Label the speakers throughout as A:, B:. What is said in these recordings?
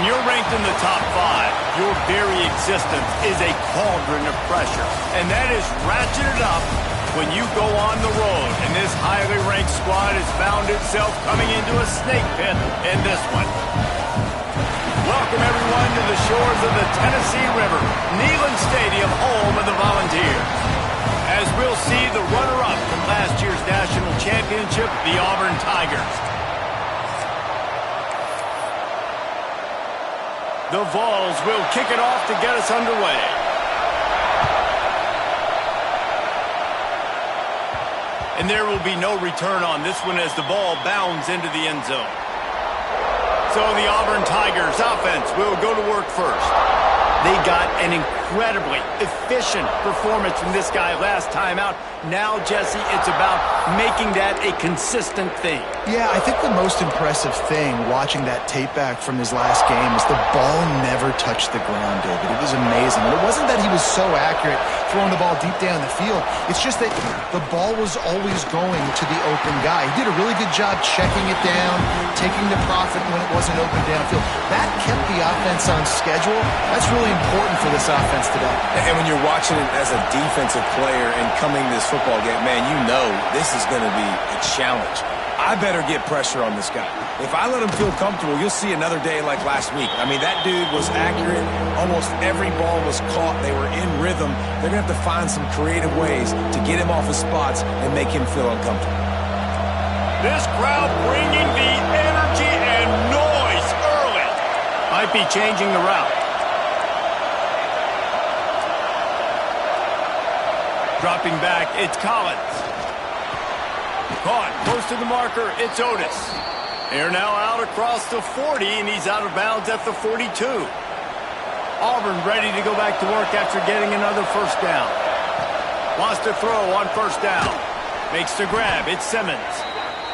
A: When you're ranked in the top 5, your very existence is a cauldron of pressure. And that is ratcheted up when you go on the road. And this highly ranked squad has found itself coming into a snake pit in this one. Welcome, everyone, to the shores of the Tennessee River, Neyland Stadium, home of the Volunteers. As we'll see the runner-up from last year's national championship, the Auburn Tigers. The Vols will kick it off to get us underway. And there will be no return on this one as the ball bounds into the end zone. So the Auburn Tigers offense will go to work first. They got an incredibly efficient performance from this guy last time out. Now, Jesse, it's about making that a consistent thing.
B: Yeah, I think the most impressive thing watching that tape back from his last game is the ball never touched the ground, David. It was amazing. And it wasn't that he was so accurate throwing the ball deep down the field. It's just that the ball was always going to the open guy. He did a really good job checking it down, taking the profit when it wasn't open downfield. That kept the offense on schedule. That's really important for this offense today.
C: And when you're watching it as a defensive player and coming this football game, man, you know this is going to be a challenge. I better get pressure on this guy. If I let him feel comfortable, you'll see another day like last week. I mean, that dude was accurate. Almost every ball was caught. They were in rhythm. They're going to have to find some creative ways to get him off his spots and make him feel uncomfortable.
A: This crowd bringing the energy and noise early. Might be changing the route. Dropping back, it's Collins. Caught, close to the marker, it's Otis. They're now out across the 40, and he's out of bounds at the 42. Auburn ready to go back to work after getting another first down. Wants to throw on first down. Makes the grab, it's Simmons.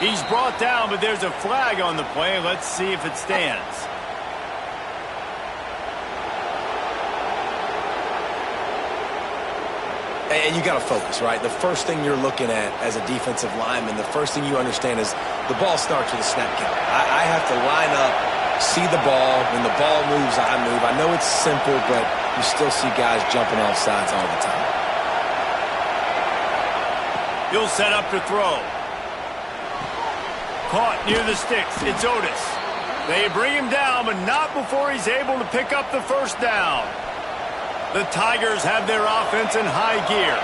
A: He's brought down, but there's a flag on the play. Let's see if it stands.
C: And you got to focus, right? The first thing you're looking at as a defensive lineman, the first thing you understand is the ball starts with a snap count. I have to line up, see the ball. When the ball moves, I move. I know it's simple, but you still see guys jumping off sides all the time.
A: He'll set up to throw. Caught near the sticks. It's Otis. They bring him down, but not before he's able to pick up the first down. The Tigers have their offense in high gear.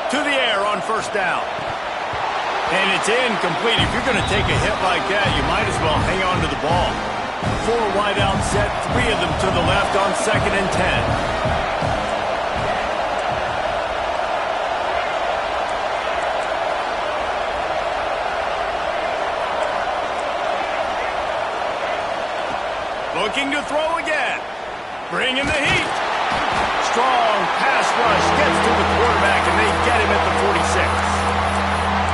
A: To the air on first down. And it's incomplete. If you're going to take a hit like that, you might as well hang on to the ball. 4 wide out set, 3 of them to the left on 2nd and 10. Looking to throw again. Bring in the heat. Strong pass rush gets to the quarterback, and they get him at the 46.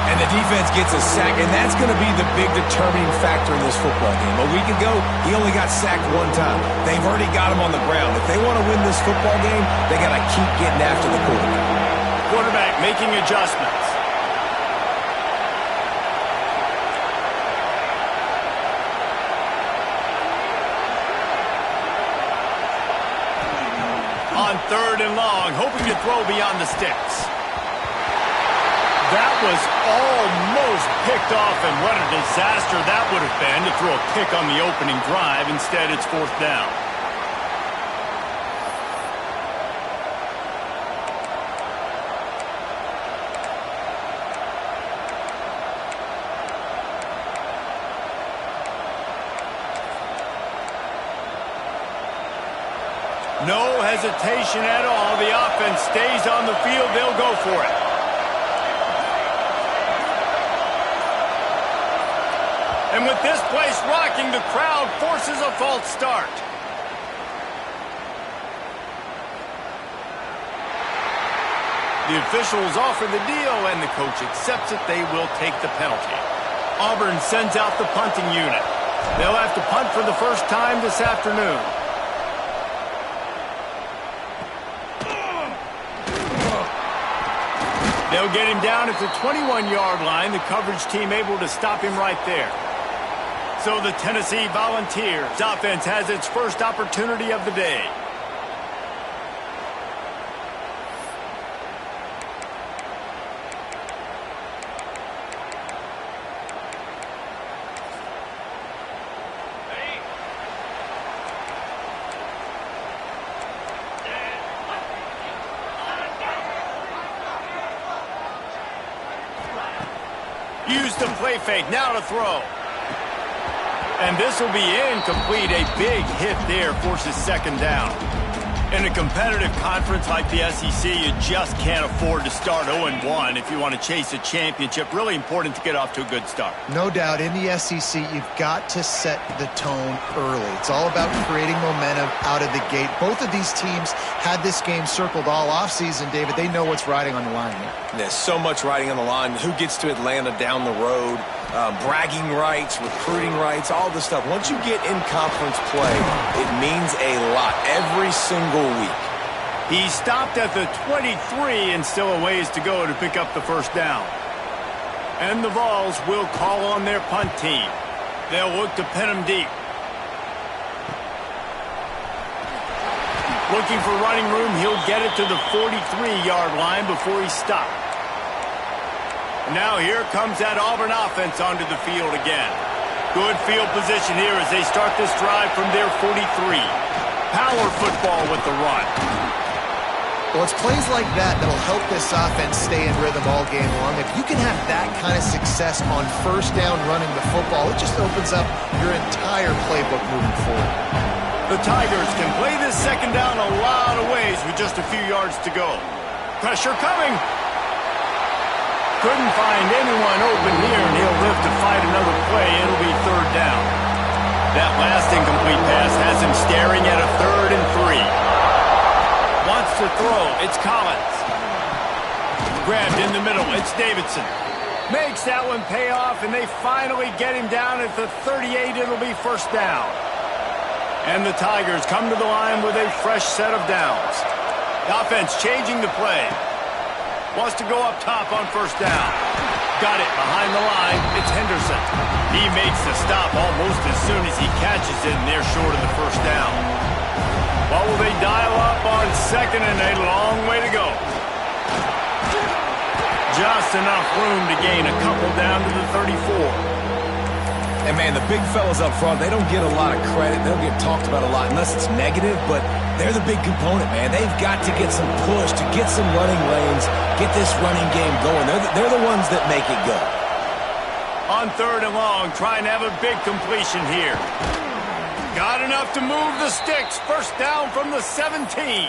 C: And the defense gets a sack, and that's going to be the big determining factor in this football game. A week ago, he only got sacked 1 time. They've already got him on the ground. If they want to win this football game, they got to keep getting after the quarterback.
A: Quarterback making adjustments. On 3rd and long, hoping to throw beyond the sticks. That was almost picked off, and what a disaster that would have been to throw a pick on the opening drive. Instead, it's 4th down. No hesitation at all. The offense stays on the field. They'll go for it. And with this place rocking, the crowd forces a false start. The officials offer the deal, and the coach accepts it. They will take the penalty. Auburn sends out the punting unit. They'll have to punt for the first time this afternoon. They'll get him down at the 21-yard line. The coverage team able to stop him right there. So the Tennessee Volunteers offense has its first opportunity of the day. Use the play fake, now to throw. And this will be incomplete. A big hit there forces second down. In a competitive conference like the SEC, you just can't afford to start 0-1 if you want to chase a championship. Really important to get off to a good start.
B: No doubt, in the SEC, you've got to set the tone early. It's all about creating momentum out of the gate. Both of these teams had this game circled all offseason, David. They know what's riding on the line here.
C: There's so much riding on the line. Who gets to Atlanta down the road? Bragging rights, recruiting rights, all this stuff. Once you get in conference play, it means a lot every single week.
A: He stopped at the 23 and still a ways to go to pick up the first down. And the Vols will call on their punt team. They'll look to pin him deep. Looking for running room, he'll get it to the 43-yard line before he stopped. Now here comes that Auburn offense onto the field again. Good field position here as they start this drive from their 43. Power football with the run.
B: Well, it's plays like that that'll help this offense stay in rhythm all game long. If you can have that kind of success on first down running the football, it just opens up your entire playbook moving forward.
A: The Tigers can play this second down a lot of ways with just a few yards to go. Pressure coming. Couldn't find anyone open here, and he'll live to fight another play. It'll be third down. That last incomplete pass has him staring at a 3rd and 3. Wants to throw. It's Collins. Grabbed in the middle. It's Davidson. Makes that one pay off, and they finally get him down at the 38. It'll be first down. And the Tigers come to the line with a fresh set of downs. The offense changing the play. Wants to go up top on first down. Got it behind the line. It's Henderson. He makes the stop almost as soon as he catches it, and they're short of the first down. What will they dial up on second, and a long way to go? Just enough room to gain a couple down to the 34.
C: And, man, the big fellas up front, they don't get a lot of credit. They'll get talked about a lot unless it's negative, but they're the big component, man. They've got to get some push, to get some running lanes, get this running game going. They're the ones that make it go.
A: On 3rd and long, trying to have a big completion here. Got enough to move the sticks. First down from the 17.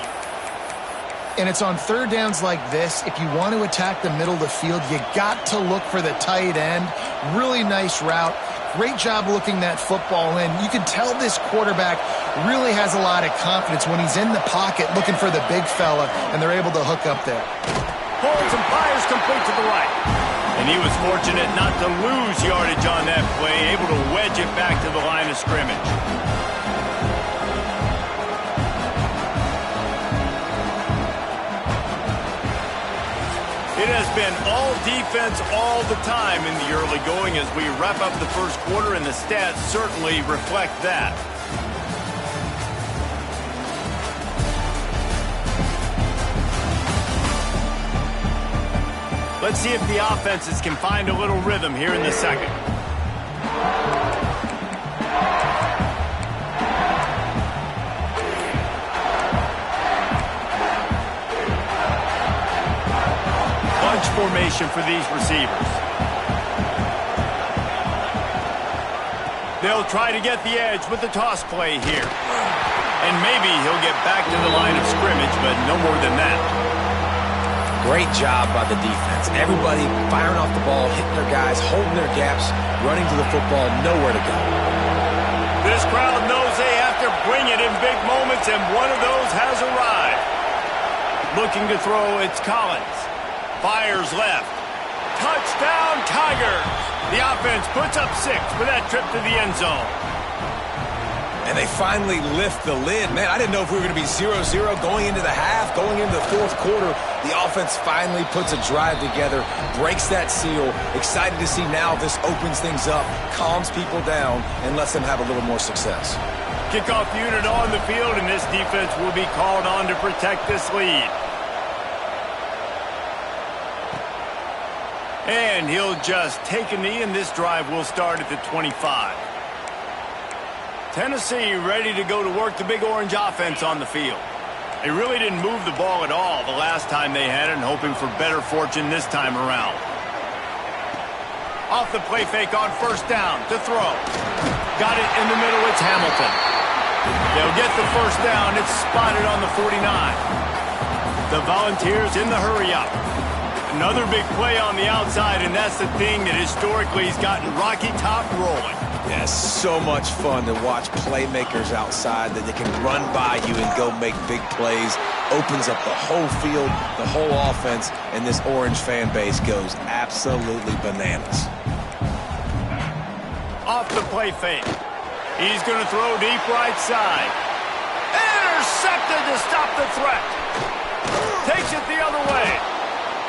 B: And it's on third downs like this, if you want to attack the middle of the field, you got to look for the tight end. Really nice route. Great job looking that football in. You can tell this quarterback really has a lot of confidence when he's in the pocket looking for the big fella, and they're able to hook up there.
A: Pulls and fires complete to the right. And he was fortunate not to lose yardage on that play, able to wedge it back to the line of scrimmage. It has been all defense all the time in the early going as we wrap up the first quarter, and the stats certainly reflect that. Let's see if the offenses can find a little rhythm here in the second. Formation for these receivers. They'll try to get the edge with the toss play here. And maybe he'll get back to the line of scrimmage, but no more than that.
C: Great job by the defense. Everybody firing off the ball, hitting their guys, holding their gaps, running to the football, nowhere to go.
A: This crowd knows they have to bring it in big moments, and one of those has arrived. Looking to throw, it's Collins. Fires left. Touchdown, Tigers. The offense puts up 6 for that trip to the end zone.
C: And they finally lift the lid. Man, I didn't know if we were going to be 0-0 going into the half, going into the fourth quarter. The offense finally puts a drive together, breaks that seal. Excited to see now this opens things up, calms people down, and lets them have a little more success.
A: Kickoff unit on the field, and this defense will be called on to protect this lead. And he'll just take a knee, and this drive will start at the 25. Tennessee ready to go to work the Big Orange offense on the field. They really didn't move the ball at all the last time they had it, and hoping for better fortune this time around. Off the play fake on first down to throw. Got it in the middle, it's Hamilton. They'll get the first down, it's spotted on the 49. The Volunteers in the hurry-up. Another big play on the outside, and that's the thing that historically has gotten Rocky Top rolling.
C: Yeah, so much fun to watch playmakers outside that they can run by you and go make big plays. Opens up the whole field, the whole offense, and this Orange fan base goes absolutely bananas.
A: Off the play fake. He's going to throw deep right side. Intercepted to stop the threat. Takes it the other way.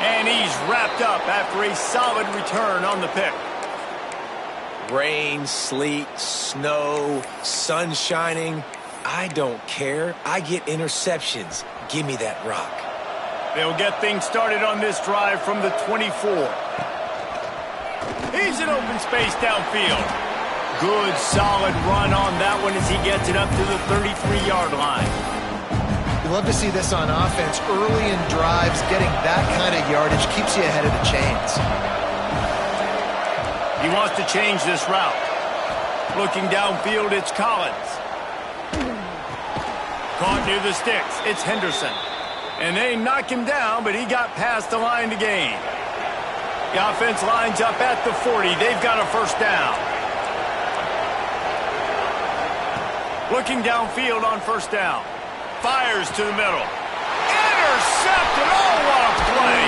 A: And he's wrapped up after a solid return on the pick.
C: Rain, sleet, snow, sun shining. I don't care. I get interceptions. Give me that rock.
A: They'll get things started on this drive from the 24. He's in open space downfield. Good, solid run on that one as he gets it up to the 33-yard line.
B: You love to see this on offense. Early in drives, getting that kind of yardage keeps you ahead of the chains.
A: He wants to change this route. Looking downfield, it's Collins. Caught near the sticks, it's Henderson. And they knock him down, but he got past the line to gain. The offense lines up at the 40. They've got a first down. Looking downfield on first down. Fires to the middle. Intercepted! Oh, what a play!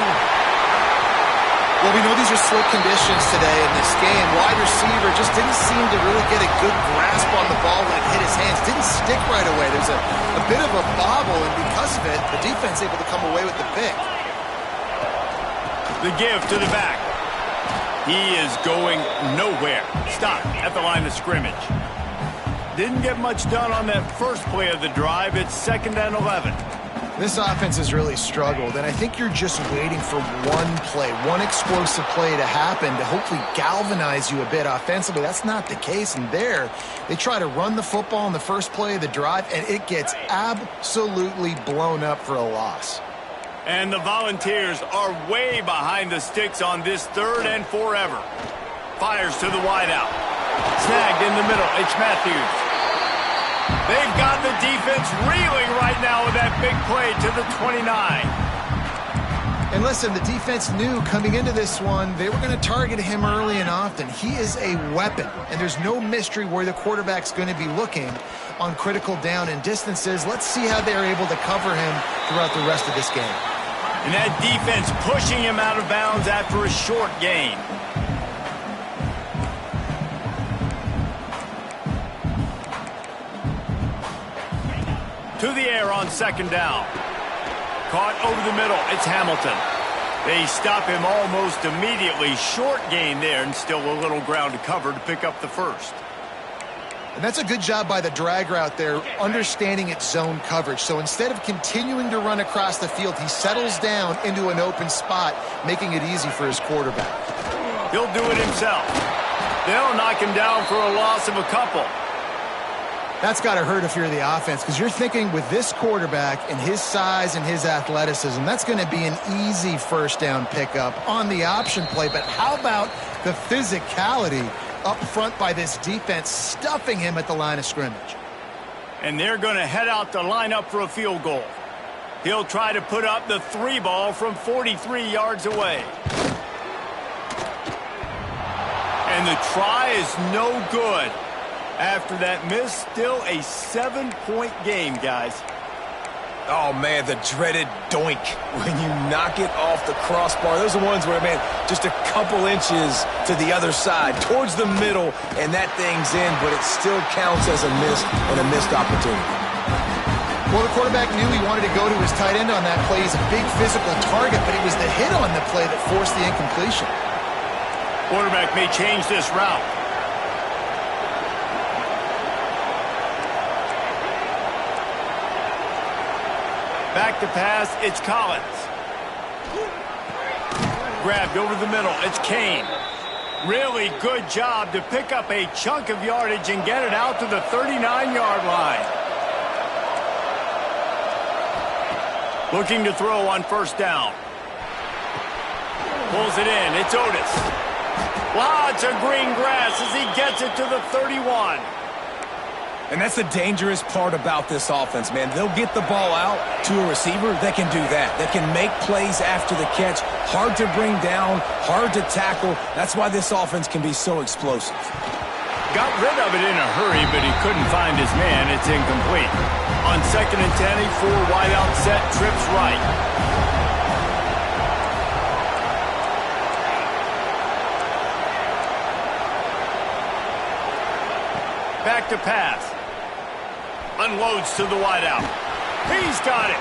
B: Well, we know these are slow conditions today in this game. Wide receiver just didn't seem to really get a good grasp on the ball when it hit his hands. Didn't stick right away. There's a bit of a bobble, and because of it, the defense able to come away with the pick.
A: The give to the back. He is going nowhere. Stop at the line of scrimmage. Didn't get much done on that first play of the drive. It's 2nd and 11.
B: This offense has really struggled, and I think you're just waiting for one play, one explosive play to happen to hopefully galvanize you a bit offensively. That's not the case, and there, they try to run the football in the first play of the drive, and it gets absolutely blown up for a loss.
A: And the Volunteers are way behind the sticks on this 3rd and forever. Fires to the wideout. Snagged in the middle, it's Matthews. They've got the defense reeling right now with that big play to the 29.
B: And listen, the defense knew coming into this one, they were going to target him early and often. He is a weapon, and there's no mystery where the quarterback's going to be looking on critical down and distances. Let's see how they're able to cover him throughout the rest of this game.
A: And that defense pushing him out of bounds after a short gain. To the air on 2nd down. Caught over the middle. It's Hamilton. They stop him almost immediately. Short gain there, and still a little ground to cover to pick up the first.
B: And that's a good job by the drag route there, understanding its zone coverage. So instead of continuing to run across the field, he settles down into an open spot, making it easy for his quarterback.
A: He'll do it himself. They'll knock him down for a loss of a couple.
B: That's got to hurt if you're the offense, because you're thinking with this quarterback and his size and his athleticism, that's going to be an easy first down pickup on the option play. But how about the physicality up front by this defense, stuffing him at the line of scrimmage?
A: And they're going to head out to line up for a field goal. He'll try to put up the 3 ball from 43 yards away. And the try is no good. After that miss, still a 7-point game, guys.
C: Oh, man, the dreaded doink when you knock it off the crossbar. Those are ones where, man, just a couple inches to the other side, towards the middle, and that thing's in, but it still counts as a miss and a missed opportunity.
B: Well, the quarterback knew he wanted to go to his tight end on that play. He's a big physical target, but it was the hit on the play that forced the incompletion.
A: Quarterback may change this route. Back to pass, it's Collins. Grabbed over the middle, it's Kane. Really good job to pick up a chunk of yardage and get it out to the 39-yard line. Looking to throw on first down. Pulls it in, it's Otis. Lots of green grass as he gets it to the 31.
C: And that's the dangerous part about this offense, man. They'll get the ball out to a receiver that can do that. That can make plays after the catch. Hard to bring down, hard to tackle. That's why this offense can be so explosive.
A: Got rid of it in a hurry, but he couldn't find his man. It's incomplete. On 2nd and 10, a 4-wide out set, trips right. Back to pass. Unloads to the wideout. He's got it.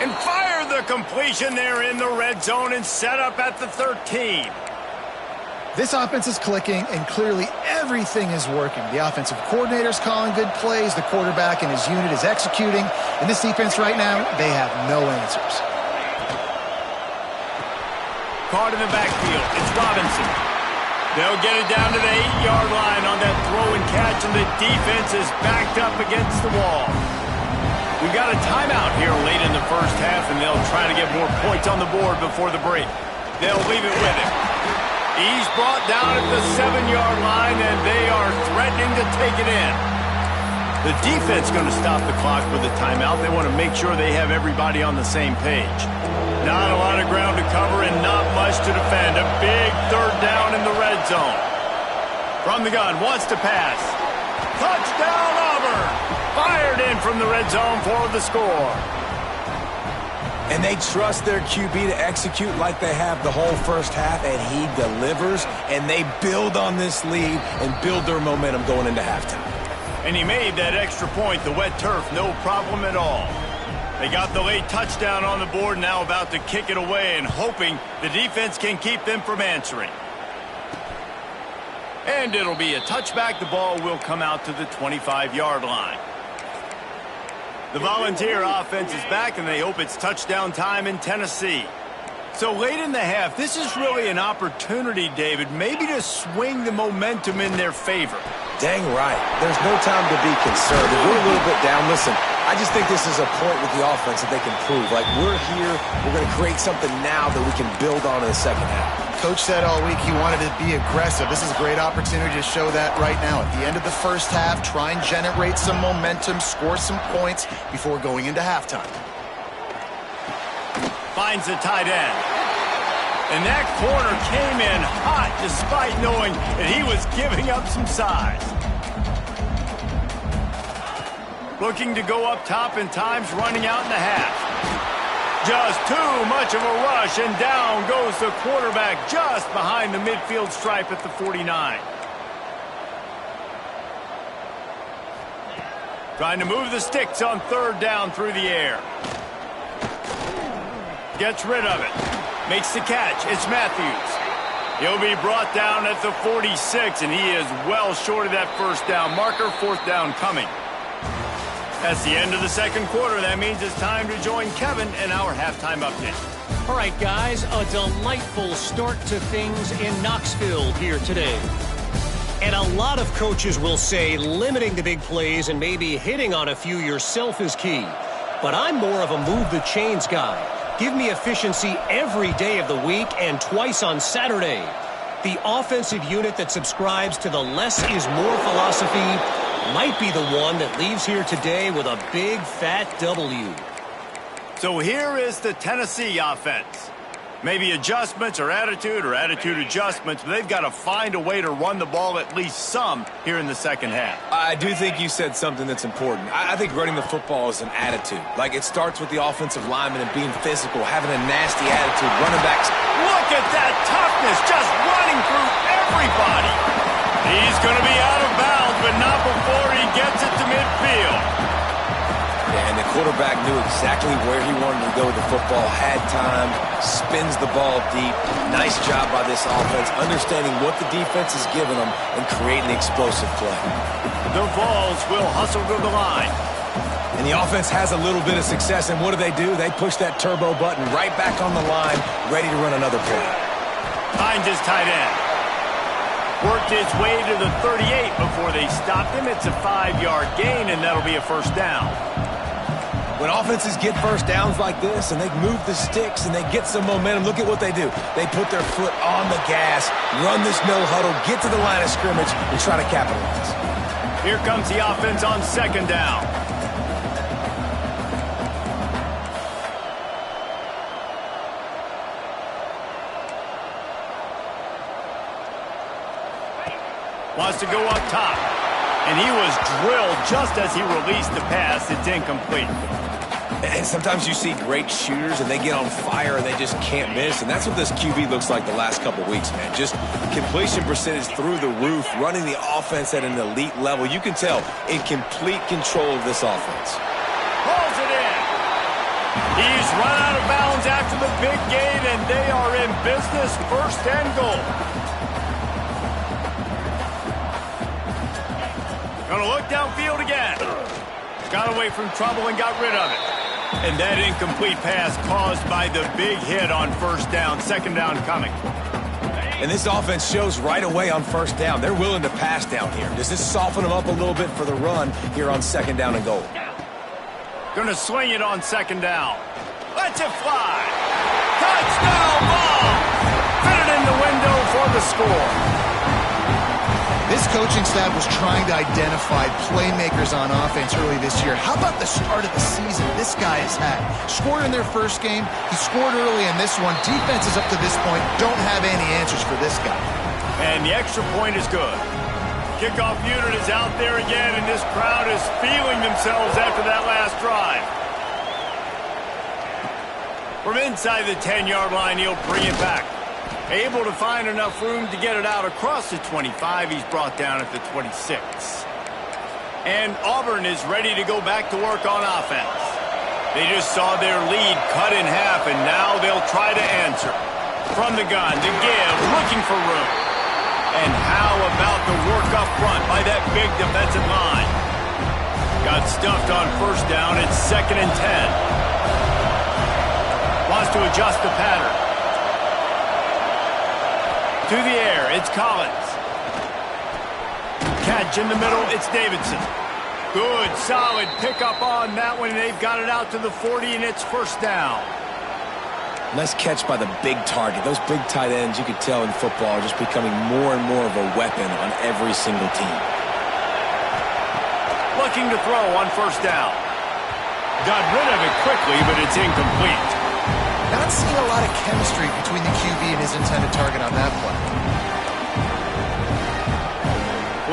A: And fire the completion there in the red zone and set up at the 13.
B: This offense is clicking, and clearly everything is working. The offensive coordinator's calling good plays. The quarterback and his unit is executing. And this defense right now, they have no answers.
A: Caught in the backfield. It's Robinson. They'll get it down to the 8-yard line on that throw and catch, and the defense is backed up against the wall. We got a timeout here late in the first half, and they'll try to get more points on the board before the break. They'll leave it with him. He's brought down at the 7-yard line, and they are threatening to take it in. The defense going to stop the clock with a timeout. They want to make sure they have everybody on the same page. Not a lot of ground to cover and not much to defend. A big 3rd down in the red zone. From the gun, wants to pass. Touchdown, Auburn! Fired in from the red zone for the score.
C: And they trust their QB to execute like they have the whole first half, and he delivers, and they build on this lead and build their momentum going into halftime.
A: And he made that extra point, the wet turf, no problem at all. They got the late touchdown on the board, now about to kick it away and hoping the defense can keep them from answering. And it'll be a touchback. The ball will come out to the 25-yard line. The Volunteer offense is back, and they hope it's touchdown time in Tennessee. So late in the half, this is really an opportunity, David, maybe to swing the momentum in their favor.
C: Dang right. There's no time to be concerned. If we're a little bit down, listen, I just think this is a point with the offense that they can prove. Like, we're here, we're going to create something now that we can build on in the second half.
B: Coach said all week he wanted to be aggressive. This is a great opportunity to show that right now. At the end of the first half, try and generate some momentum, score some points before going into halftime.
A: Finds the tight end. And that corner came in hot despite knowing that he was giving up some size. Looking to go up top and time's running out in the half. Just too much of a rush, and down goes the quarterback just behind the midfield stripe at the 49. Trying to move the sticks on 3rd down through the air. Gets rid of it. Makes the catch. It's Matthews. He'll be brought down at the 46, and he is well short of that first down marker. 4th down coming. That's the end of the second quarter. That means it's time to join Kevin in our halftime update.
D: All right, guys, a delightful start to things in Knoxville here today. And a lot of coaches will say limiting the big plays and maybe hitting on a few yourself is key. But I'm more of a move the chains guy. Give me efficiency every day of the week and twice on Saturday. The offensive unit that subscribes to the less is more philosophy might be the one that leaves here today with a big, fat W.
A: So here is the Tennessee offense. Maybe adjustments or attitude adjustments, but they've got to find a way to run the ball at least some here in the second half.
C: I do think you said something that's important. I think running the football is an attitude. Like, it starts with the offensive lineman and being physical, having a nasty attitude, running backs.
A: Look at that toughness, just running through everybody. He's going to be out of bounds, but not before he gets it to midfield.
C: Yeah, and the quarterback knew exactly where he wanted to go with the football, had time, spins the ball deep. Nice job by this offense, understanding what the defense is giving them and creating explosive play.
A: The Vols will hustle to the line.
C: And the offense has a little bit of success, and what do? They push that turbo button right back on the line, ready to run another play.
A: Finds his tight end. Worked his way to the 38 before they stopped him. It's a 5-yard gain, and that'll be a first down.
C: When offenses get first downs like this and they move the sticks and they get some momentum, look at what they do. They put their foot on the gas, run this no huddle, get to the line of scrimmage, and try to capitalize.
A: Here comes the offense on second down. Wants to go up top. And he was drilled just as he released the pass. It's incomplete.
C: And sometimes you see great shooters and they get on fire and they just can't miss. And that's what this QB looks like the last couple weeks, man. Just completion percentage through the roof, running the offense at an elite level. You can tell in complete control of this offense.
A: Pulls it in. He's run out of bounds after the big gain, and they are in business, first and goal. Gonna look downfield again. Got away from trouble and got rid of it. And that incomplete pass caused by the big hit on first down. Second down coming.
C: And this offense shows right away on first down. They're willing to pass down here. Does this soften them up a little bit for the run here on second down and goal?
A: Gonna swing it on second down. Lets it fly. Touchdown ball. Fit it in the window for the score.
B: This coaching staff was trying to identify playmakers on offense early this year. How about the start of the season this guy has had? Scored in their first game. He scored early in this one. Defenses up to this point don't have any answers for this guy.
A: And the extra point is good. Kickoff unit is out there again, and this crowd is feeling themselves after that last drive. From inside the 10-yard line, he'll bring it back. Able to find enough room to get it out across the 25. He's brought down at the 26. And Auburn is ready to go back to work on offense. They just saw their lead cut in half, and now they'll try to answer. From the gun to give, looking for room. And how about the work up front by that big defensive line? Got stuffed on first down. It's 2nd and 10. Wants to adjust the pattern. To the air, it's Collins. Catch in the middle, it's Davidson. Good, solid pickup on that one. They've got it out to the 40, and it's first down.
C: Nice catch by the big target. Those big tight ends, you could tell in football, are just becoming more and more of a weapon on every single team.
A: Looking to throw on first down. Got rid of it quickly, but it's incomplete.
B: Not seeing a lot of chemistry between the QB and his intended target on that play.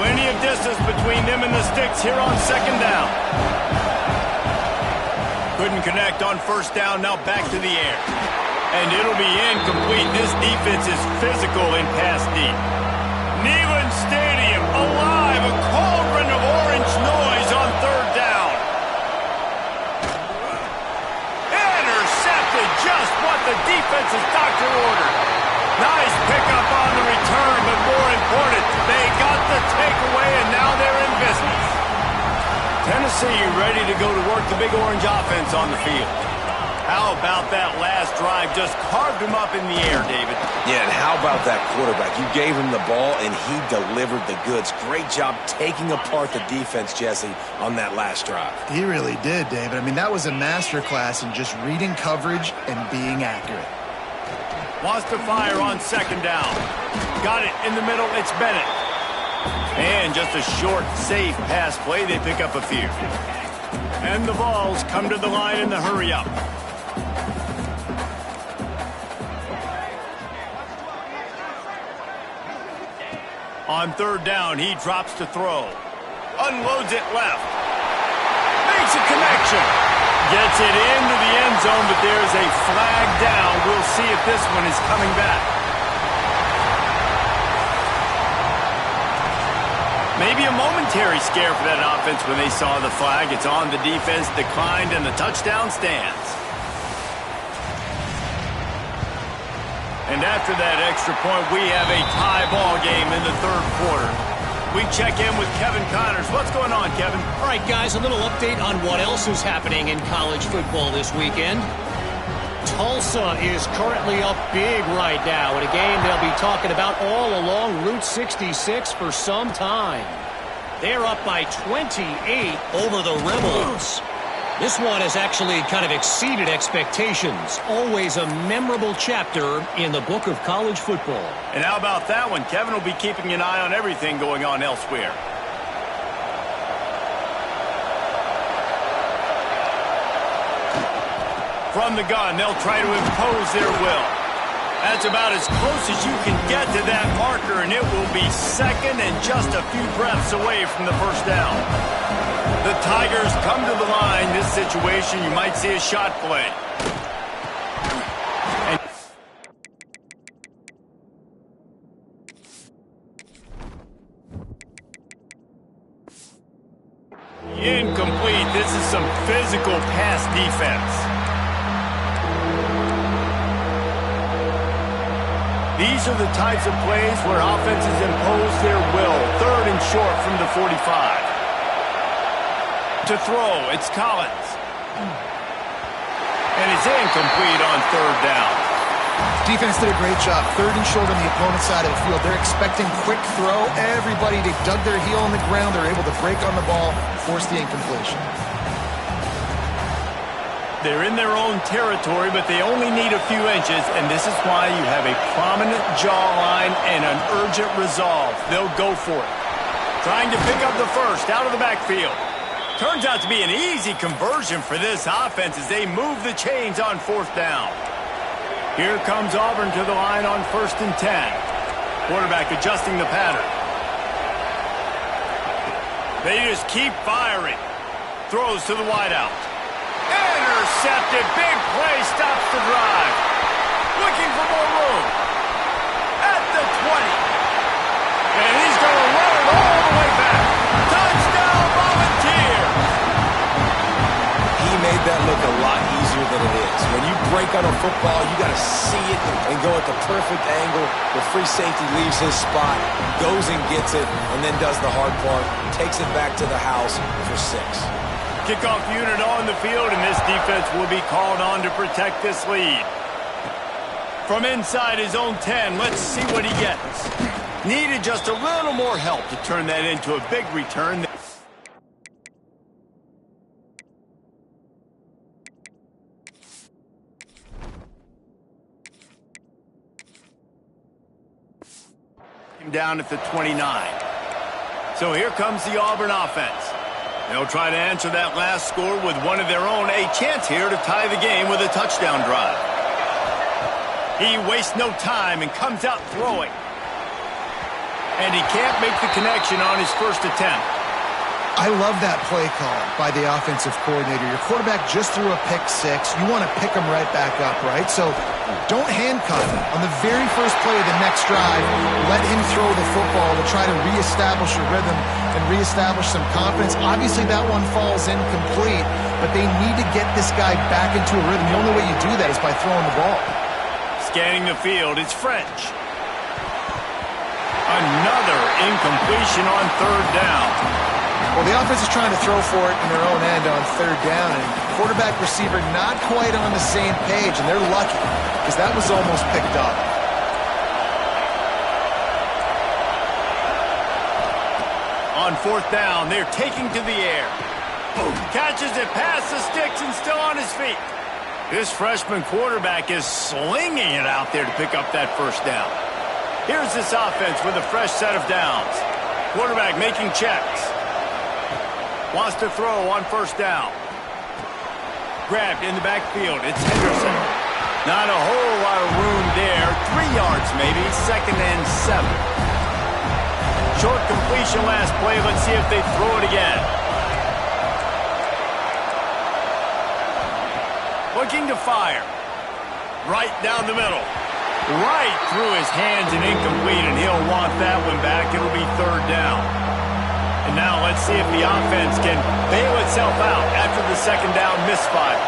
A: Plenty of distance between them and the sticks here on second down. Couldn't connect on first down, now back to the air. And it'll be incomplete. This defense is physical in pass deep. Neyland Stadium alive, a cauldron of orange noise on third down. Intercepted, just what the defense's doctor ordered. Nice pickup on the return, but more important, they got the takeaway, and now they're in business. Tennessee ready to go to work the Big Orange offense on the field. How about that last drive? Just carved him up in the air, David.
C: Yeah, and how about that quarterback? You gave him the ball, and he delivered the goods. Great job taking apart the defense, Jesse, on that last drive.
B: He really did, David. I mean, that was a masterclass in just reading coverage and being accurate.
A: Wants to fire on second down. Got it in the middle. It's Bennett. And just a short, safe pass play. They pick up a few. And the Vols come to the line in the hurry up. On third down, he drops to throw. Unloads it left. Makes a connection. Gets it into the end zone, but there's a flag down. We'll see if this one is coming back. Maybe a momentary scare for that offense when they saw the flag. It's on the defense, declined, and the touchdown stands. And after that extra point, we have a tie ball game in the third quarter. We check in with Kevin Connors. What's going on, Kevin?
D: All right, guys, a little update on what else is happening in college football this weekend. Tulsa is currently up big right now in a game they'll be talking about all along Route 66 for some time. They're up by 28 over the Rebels. This one has actually kind of exceeded expectations. Always a memorable chapter in the book of college football.
A: And how about that one? Kevin will be keeping an eye on everything going on elsewhere. From the gun, they'll try to impose their will. That's about as close as you can get to that marker, and it will be second and just a few breaths away from the first down. The Tigers come to the line. This situation, you might see a shot play. Incomplete. This is some physical pass defense. These are the types of plays where offenses impose their will. Third and short from the 45. To throw, it's Collins. And it's incomplete on third down.
B: Defense did a great job. Third and short on the opponent's side of the field. They're expecting quick throw. Everybody, they dug their heel on the ground. They're able to break on the ball, force the incompletion.
A: They're in their own territory, but they only need a few inches, and this is why you have a prominent jawline and an urgent resolve. They'll go for it. Trying to pick up the first out of the backfield. Turns out to be an easy conversion for this offense as they move the chains on fourth down. Here comes Auburn to the line on 1st and 10. Quarterback adjusting the pattern. They just keep firing. Throws to the wideout. Intercepted. Big play stops the drive. Looking for more room. At the 20. And he's going to run it all the way back. Touchdown, Volunteer.
C: He made that look a lot easier than it is. When you break on a football, you got to see it and go at the perfect angle. The free safety leaves his spot, goes and gets it, and then does the hard part, takes it back to the house for 6.
A: Kickoff unit on the field, and this defense will be called on to protect this lead. From inside his own 10, let's see what he gets. Needed just a little more help to turn that into a big return. Down at the 29. So here comes the Auburn offense. They'll try to answer that last score with one of their own. A chance here to tie the game with a touchdown drive. He wastes no time and comes out throwing. And he can't make the connection on his first attempt.
B: I love that play call by the offensive coordinator. Your quarterback just threw a pick 6. You want to pick him right back up, right? So don't handcuff him. On the very first play of the next drive, let him throw the football to try to reestablish a rhythm and reestablish some confidence. Obviously, that one falls incomplete, but they need to get this guy back into a rhythm. The only way you do that is by throwing the ball.
A: Scanning the field, it's French. Another incompletion on third down.
B: Well, the offense is trying to throw for it in their own end on third down, and quarterback receiver not quite on the same page, and they're lucky because that was almost picked up.
A: On fourth down, they're taking to the air. Catches it past the sticks and still on his feet. This freshman quarterback is slinging it out there to pick up that first down. Here's this offense with a fresh set of downs. Quarterback making checks. Wants to throw on first down. Grabbed in the backfield. It's Henderson. Not a whole lot of room there. 3 yards maybe. 2nd and 7. short completion last play. Let's see if they throw it again. Looking to fire. Right down the middle. Right through his hands and incomplete, and he'll want that one back. It'll be third down. And now let's see if the offense can bail itself out after the second down misfire.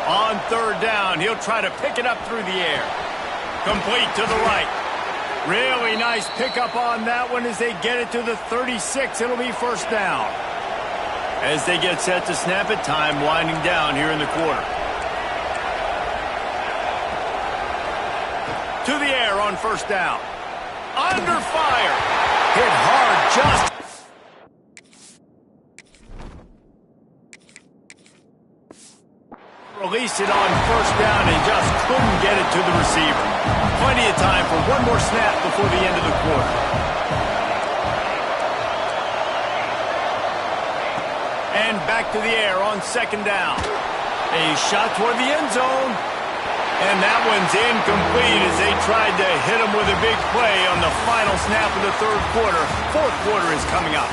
A: On third down, he'll try to pick it up through the air. Complete to the right. Really nice pickup on that one as they get it to the 36. It'll be first down. As they get set to snap it, time winding down here in the quarter. To the air on first down. Under fire. Hit hard just. Released it on first down and just couldn't get it to the receiver. Plenty of time for one more snap before the end of the quarter. And back to the air on second down. A shot toward the end zone. And that one's incomplete as they tried to hit him with a big play on the final snap of the third quarter. Fourth quarter is coming up.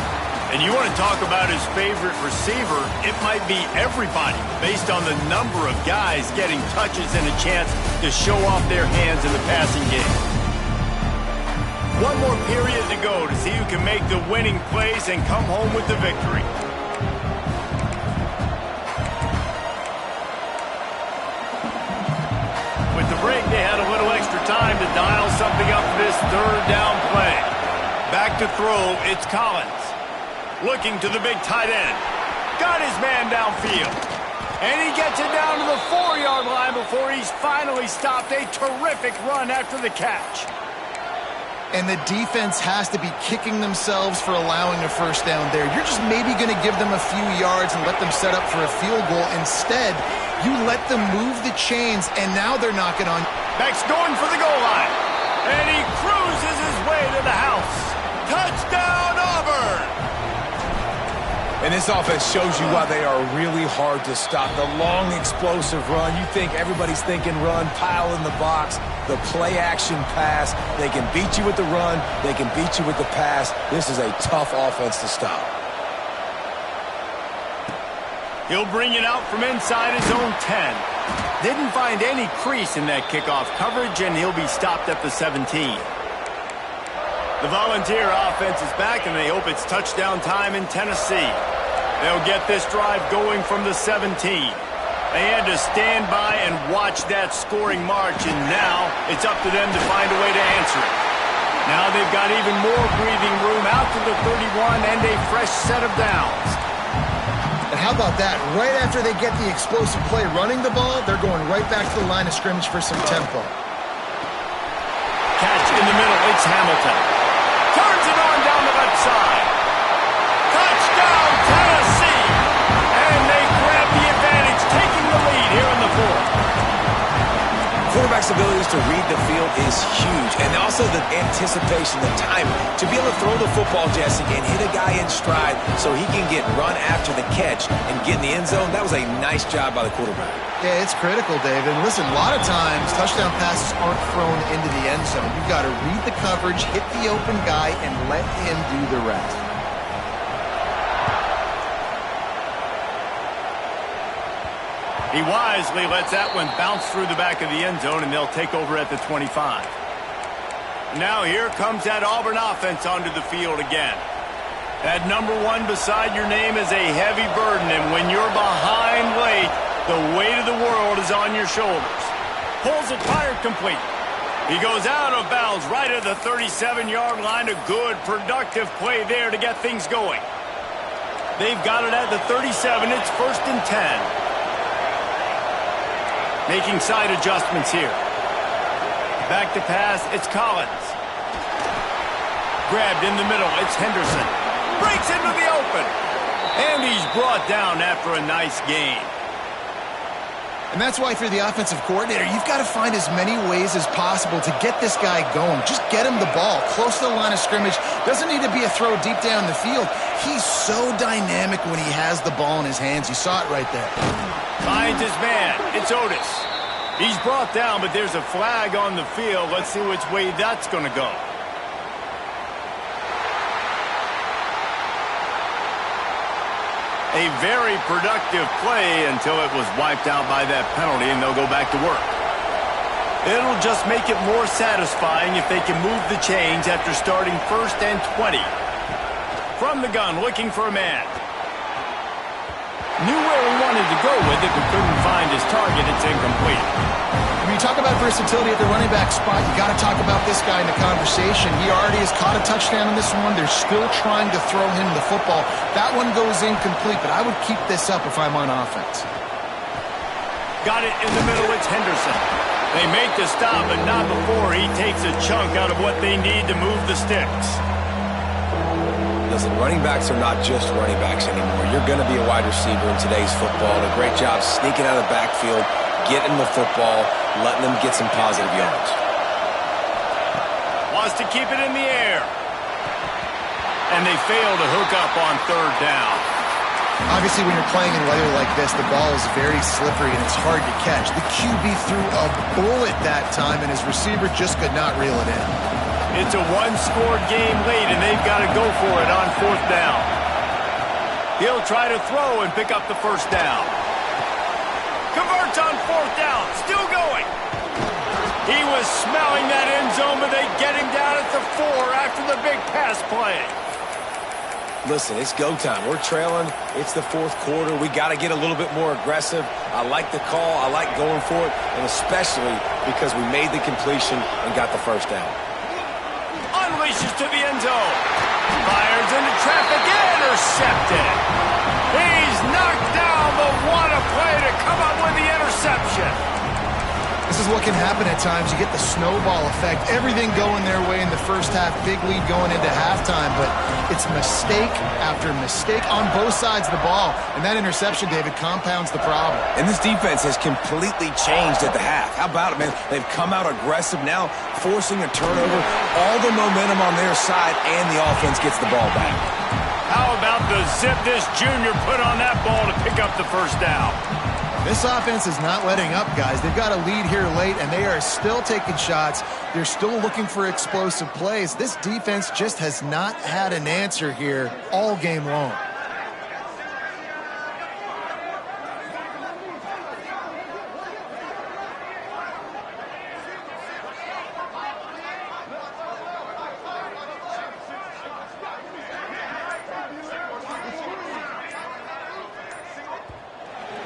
A: And you want to talk about his favorite receiver, it might be everybody based on the number of guys getting touches and a chance to show off their hands in the passing game. One more period to go to see who can make the winning plays and come home with the victory. With the break, they had a little extra time to dial something up for this third down play. Back to throw, it's Collins. Looking to the big tight end. Got his man downfield. And he gets it down to the 4-yard line before he's finally stopped. A terrific run after the catch.
B: And the defense has to be kicking themselves for allowing a first down there. You're just maybe going to give them a few yards and let them set up for a field goal. Instead, you let them move the chains, and now they're knocking on.
A: Beck's going for the goal line. And he cruises his way to the house. Touchdown, Auburn!
C: And this offense shows you why they are really hard to stop. The long, explosive run. You think everybody's thinking run, pile in the box. The play-action pass. They can beat you with the run. They can beat you with the pass. This is a tough offense to stop.
A: He'll bring it out from inside his own 10. Didn't find any crease in that kickoff coverage, and he'll be stopped at the 17. The Volunteer offense is back, and they hope it's touchdown time in Tennessee. They'll get this drive going from the 17. They had to stand by and watch that scoring march, and now it's up to them to find a way to answer it. Now they've got even more breathing room out to the 31 and a fresh set of downs.
B: And how about that? Right after they get the explosive play running the ball, they're going right back to the line of scrimmage for some tempo.
A: Catch in the middle, it's Hamilton. Turns it on down the left side. Touchdown, Tennessee! And they grab the advantage, taking the lead here in the fourth.
C: Quarterback's abilities to read the field is huge, and also the anticipation, the timing. To be able to throw the football, Jesse, and hit a guy in stride so he can get run after the catch and get in the end zone, that was a nice job by the quarterback.
B: Yeah, it's critical, Dave. And listen, a lot of times touchdown passes aren't thrown into the end zone. You've got to read the coverage, hit the open guy, and let him do the rest.
A: He wisely lets that one bounce through the back of the end zone, and they'll take over at the 25. Now here comes that Auburn offense onto the field again. That number 1 beside your name is a heavy burden, and when you're behind late, the weight of the world is on your shoulders. Pulls it, fired complete. He goes out of bounds right at the 37-yard line. A good, productive play there to get things going. They've got it at the 37. It's 1st and 10. Making side adjustments here. Back to pass, it's Collins. Grabbed in the middle, it's Henderson. Breaks into the open. And he's brought down after a nice gain.
B: And that's why, if you're the offensive coordinator, you've got to find as many ways as possible to get this guy going. Just get him the ball close to the line of scrimmage. Doesn't need to be a throw deep down the field. He's so dynamic when he has the ball in his hands. You saw it right there.
A: Finds his man. It's Otis. He's brought down, but there's a flag on the field. Let's see which way that's going to go. A very productive play until it was wiped out by that penalty, and they'll go back to work. It'll just make it more satisfying if they can move the chains after starting 1st and 20. From the gun, looking for a man. Knew where he wanted to go with it, but couldn't find his target. It's incomplete.
B: When you talk about versatility at the running back spot, you got to talk about this guy in the conversation. He already has caught a touchdown in this one. They're still trying to throw him the football. That one goes incomplete, but I would keep this up if I'm on offense.
A: Got it in the middle. It's Henderson. They make the stop, but not before he takes a chunk out of what they need to move the sticks.
C: Listen, running backs are not just running backs anymore. You're going to be a wide receiver in today's football. A great job sneaking out of the backfield, getting the football, letting them get some positive yards.
A: Wants to keep it in the air. And they fail to hook up on 3rd down.
B: Obviously, when you're playing in weather like this, the ball is very slippery and it's hard to catch. The QB threw a bullet that time, and his receiver just could not reel it in.
A: It's a one-score game late, and they've got to go for it on 4th down. He'll try to throw and pick up the 1st down. Converts on 4th down, still going. He was smelling that end zone, but they get him down at the 4 after the big pass play.
C: Listen, it's go time. We're trailing. It's the 4th quarter. We got to get a little bit more aggressive. I like the call. I like going for it, and especially because we made the completion and got the 1st down.
A: Unleashes to the end zone. Fires into traffic. Intercepted. He's knocked down, but what a play to come up with the interception.
B: This is what can happen at times. You get the snowball effect. Everything going their way in the first half. Big lead going into halftime, but it's mistake after mistake on both sides of the ball. And that interception, David, compounds the problem.
C: And this defense has completely changed at the half. How about it, man? They've come out aggressive now, forcing a turnover. All the momentum on their side, and the offense gets the ball back.
A: How about the zip this junior put on that ball to pick up the 1st down?
B: This offense is not letting up, guys. They've got a lead here late, and they are still taking shots. They're still looking for explosive plays. This defense just has not had an answer here all game long.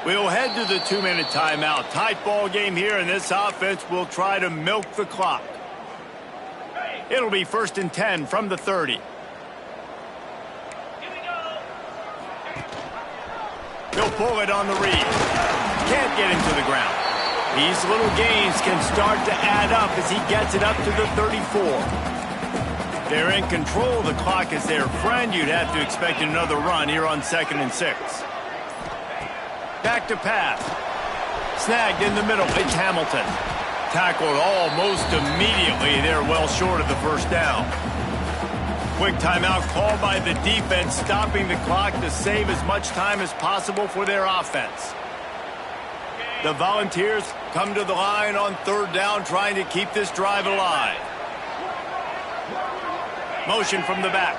A: We'll head to the 2-minute timeout. Tight ball game here, and this offense will try to milk the clock. It'll be 1st and 10 from the 30. He'll pull it on the read. Can't get him to the ground. These little gains can start to add up as he gets it up to the 34. They're in control. The clock is their friend. You'd have to expect another run here on 2nd and 6. Back to pass. Snagged in the middle. It's Hamilton. Tackled almost immediately. They're well short of the 1st down. Quick timeout called by the defense, stopping the clock to save as much time as possible for their offense. The Volunteers come to the line on 3rd down, trying to keep this drive alive. Motion from the back.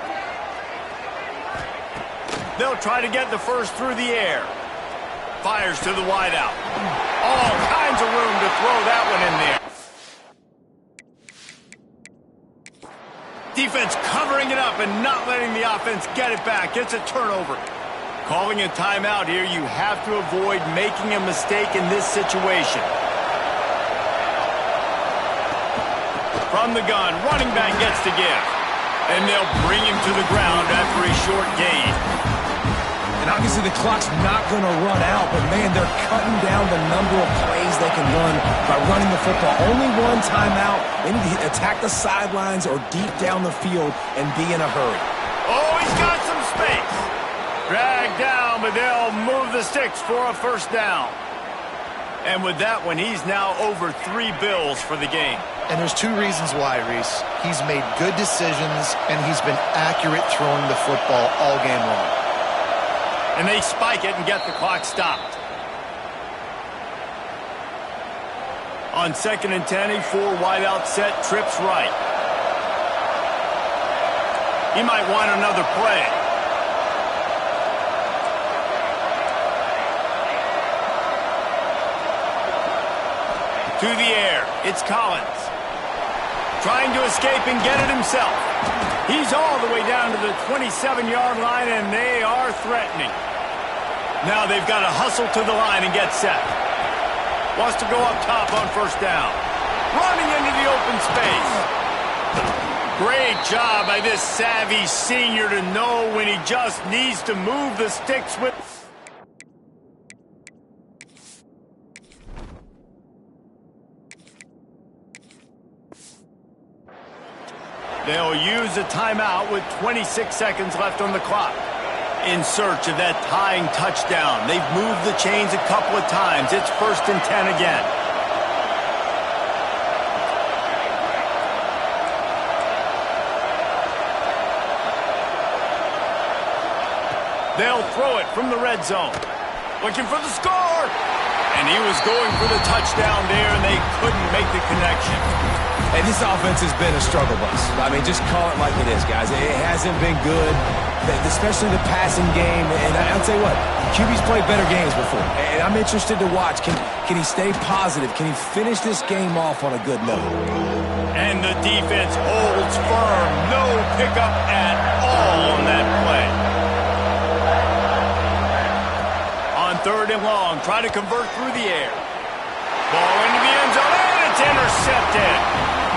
A: They'll try to get the 1st through the air. Fires to the wideout. All kinds of room to throw that one in there. Defense covering it up and not letting the offense get it back. It's a turnover. Calling a timeout here. You have to avoid making a mistake in this situation. From the gun, running back gets to give. And they'll bring him to the ground after a short gain.
C: And obviously the clock's not going to run out, but man, they're cutting down the number of plays they can run by running the football. Only one timeout. They need to attack the sidelines or deep down the field and be in a hurry.
A: Oh, he's got some space. Dragged down, but they'll move the sticks for a 1st down. And with that one, he's now over 3 bills for the game.
B: And there's 2 reasons why, Reese. He's made good decisions, and he's been accurate throwing the football all game long.
A: And they spike it and get the clock stopped. On 2nd and 10, a 4 wide out set, trips right. He might want another play. To the air, it's Collins. Trying to escape and get it himself. He's all the way down to the 27-yard line, and they are threatening. Now they've got to hustle to the line and get set. Wants to go up top on 1st down. Running into the open space. Great job by this savvy senior to know when he just needs to move the sticks with... They'll use a timeout with 26 seconds left on the clock. In search of that tying touchdown. They've moved the chains a couple of times. It's 1st and 10 again. They'll throw it from the red zone. Looking for the score. And he was going for the touchdown there, and they couldn't make the connection.
C: And this offense has been a struggle bus. I mean, just call it like it is, guys. It hasn't been good, especially the passing game. And I'll tell you what, QB's played better games before. And I'm interested to watch. Can he stay positive? Can he finish this game off on a good note?
A: And the defense holds firm. No pickup at all on that play. On 3rd and long, try to convert through the air. Ball into the end zone, and it's intercepted.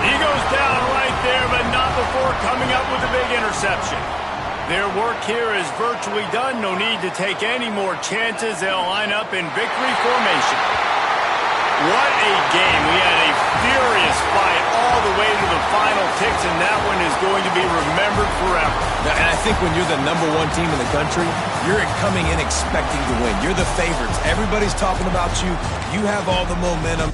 A: He goes down right there, but not before coming up with a big interception. Their work here is virtually done. No need to take any more chances. They'll line up in victory formation. What a game. We had a furious fight all the way to the final ticks, and that one is going to be remembered forever.
C: And I think when you're the #1 team in the country, you're coming in expecting to win. You're the favorites. Everybody's talking about you. You have all the momentum.